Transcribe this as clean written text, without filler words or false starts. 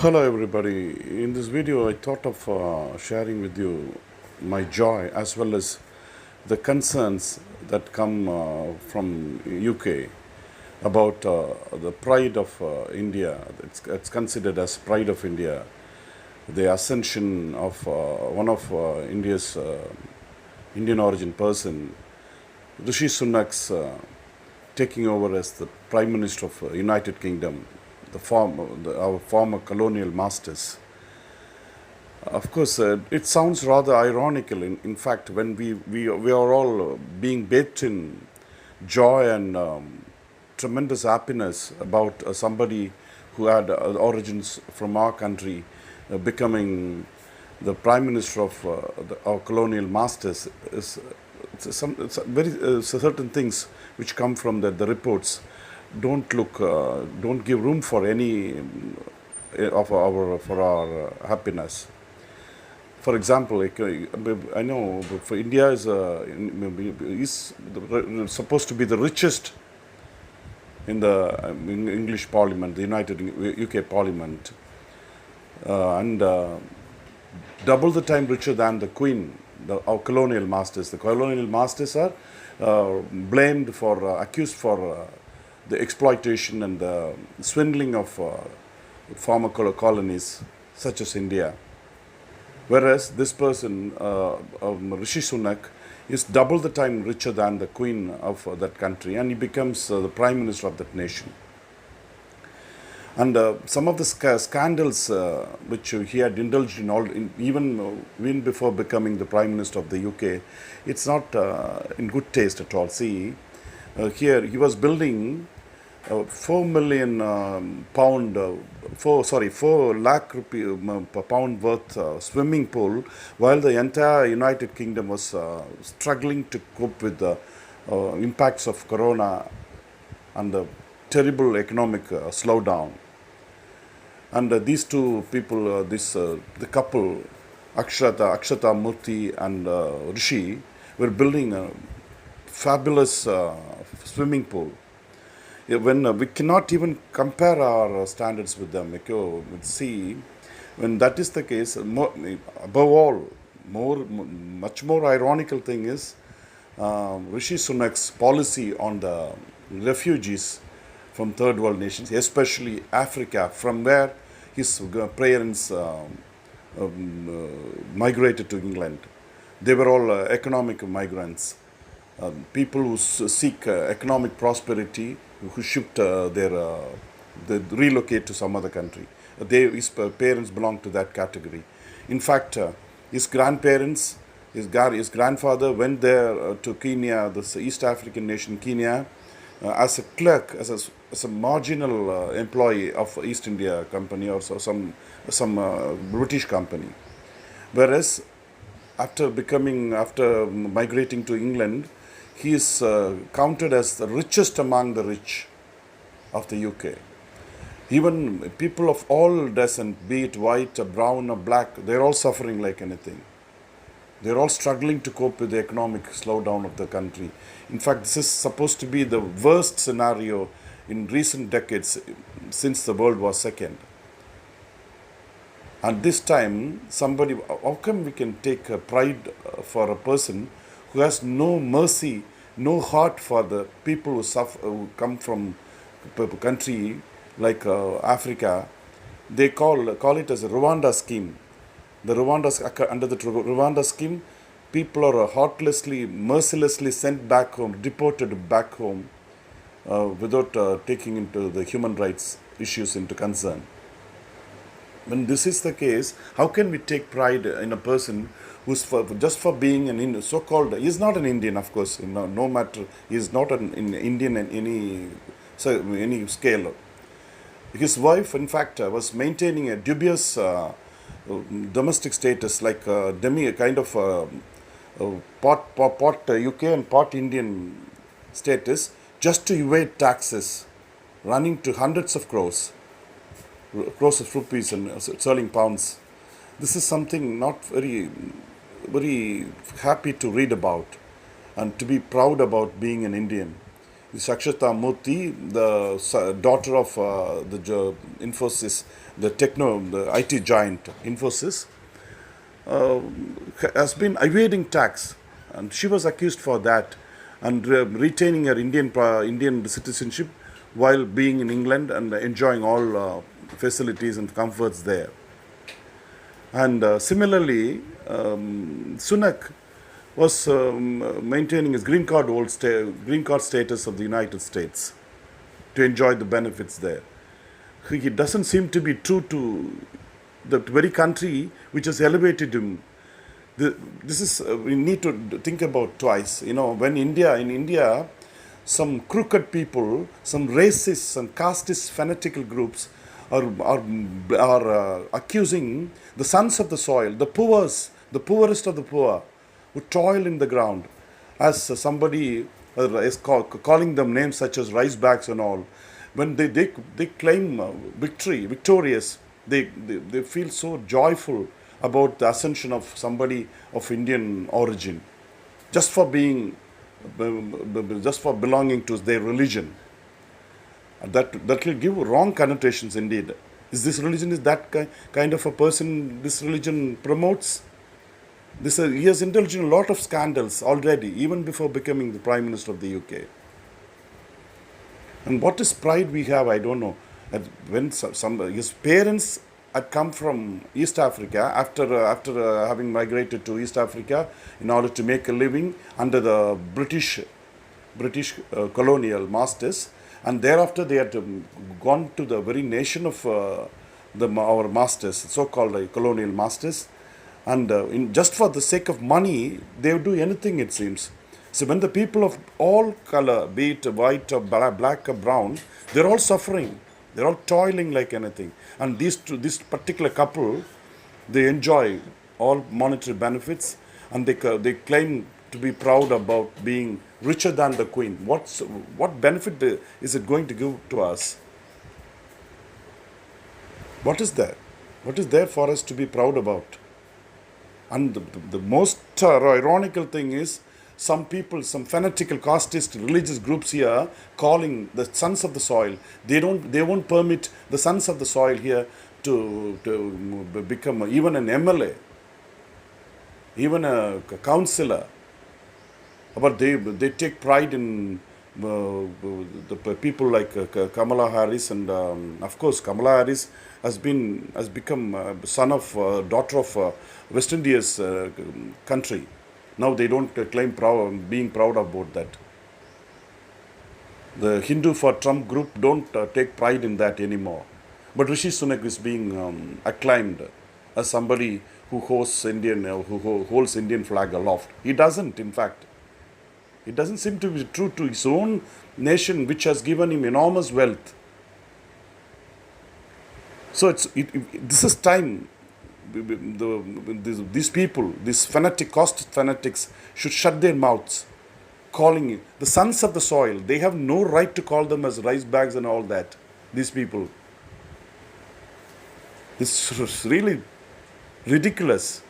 Hello everybody. In this video I thought of sharing with you my joy as well as the concerns that come from UK about the pride of India. It's considered as pride of India, the ascension of one of India's Indian origin person, Rishi Sunak's taking over as the Prime Minister of United Kingdom, our former colonial masters. Of course, it sounds rather ironical. In fact, when we are all being bathed in joy and tremendous happiness about somebody who had origins from our country becoming the Prime Minister of our colonial masters, it's very certain things which come from the reports don't give room for any of our for our happiness. For example, like, I know for India is supposed to be the richest in the English Parliament, the United UK Parliament, and double the time richer than the Queen, our colonial masters. The colonial masters are blamed for, accused for the exploitation and the swindling of former colonies such as India. Whereas this person, Rishi Sunak, is double the time richer than the Queen of that country, and he becomes the Prime Minister of that nation. And some of the scandals which he had indulged in, even before becoming the Prime Minister of the UK, it's not in good taste at all. See, here he was building 4 million pound, 4 lakh rupee per pound worth swimming pool, while the entire United Kingdom was struggling to cope with the impacts of Corona and the terrible economic slowdown. And these two people, the couple, Akshata Murthy and Rishi, were building a fabulous swimming pool. When we cannot even compare our standards with them. See, when that is the case, above all, much more ironical thing is Rishi Sunak's policy on the refugees from third world nations, especially Africa, from where his parents migrated to England. They were all economic migrants, people who seek economic prosperity, who shift they relocate to some other country. His parents belong to that category. In fact, his grandparents, his grandfather went there to Kenya, the East African nation Kenya, as a clerk, as a marginal employee of East India Company or some British company. Whereas after migrating to England, he is counted as the richest among the rich of the UK. Even people of all descent, be it white, brown, or black, they're all suffering like anything. They're all struggling to cope with the economic slowdown of the country. In fact, this is supposed to be the worst scenario in recent decades since the World War II. And this time, how come we can take pride for a person who has no mercy, no heart for the people who come from a country like Africa? They call it as a Rwanda scheme. Under the Rwanda scheme, people are heartlessly, mercilessly sent back home, deported back home, without taking into the human rights issues into concern. When this is the case, how can we take pride in a person who's just for being an so-called, he is not an Indian, of course, no matter, he is not an Indian in any scale. His wife, in fact, was maintaining a dubious domestic status, like kind of part UK and part Indian status, just to evade taxes, running to hundreds of crores of rupees and sterling pounds. This is something not very happy to read about and to be proud about being an Indian. Sakshata Murthy, the daughter of Infosys, the IT giant Infosys, uh, has been evading tax, and she was accused for that, and retaining her Indian citizenship while being in England and enjoying all facilities and comforts there. And similarly, Sunak was maintaining his green card status of the United States to enjoy the benefits there. He doesn't seem to be true to the very country which has elevated him. This is we need to think about twice. You know, when in India, some crooked people, some racist and casteist fanatical groups are accusing the sons of the soil, the poorest of the poor, who toil in the ground, as somebody is calling them names such as rice bags and all. When they claim victorious, they feel so joyful about the ascension of somebody of Indian origin, just for being, just for belonging to their religion. That will give wrong connotations indeed. Is this religion is that kind of a person this religion promotes? He has indulged in a lot of scandals already, even before becoming the Prime Minister of the UK. And what is pride we have, I don't know. When his parents had come from East Africa after having migrated to East Africa in order to make a living under the British colonial masters, and thereafter they had gone to the very nation of our masters, so-called colonial masters, and just for the sake of money, they would do anything, it seems. So when the people of all color, be it white or black or brown, they're all suffering. They're all toiling like anything. And this particular couple, they enjoy all monetary benefits, and they claim to be proud about being richer than the queen. What benefit is it going to give to us? What is there? What is there for us to be proud about? And the most ironical thing is, some people, some fanatical casteist religious groups here calling the sons of the soil. They won't permit the sons of the soil here to become even an MLA, even a councillor. But they take pride in the people like Kamala Harris, and of course Kamala Harris has become son of daughter of West India's country. Now they don't claim being proud about that. The Hindu for Trump group don't take pride in that anymore. But Rishi Sunak is being acclaimed as somebody who holds Indian flag aloft. He doesn't, in fact. It doesn't seem to be true to his own nation, which has given him enormous wealth. So this is time. These people, these caste fanatics, should shut their mouths, calling it the sons of the soil. They have no right to call them as rice bags and all that. These people. This is really ridiculous.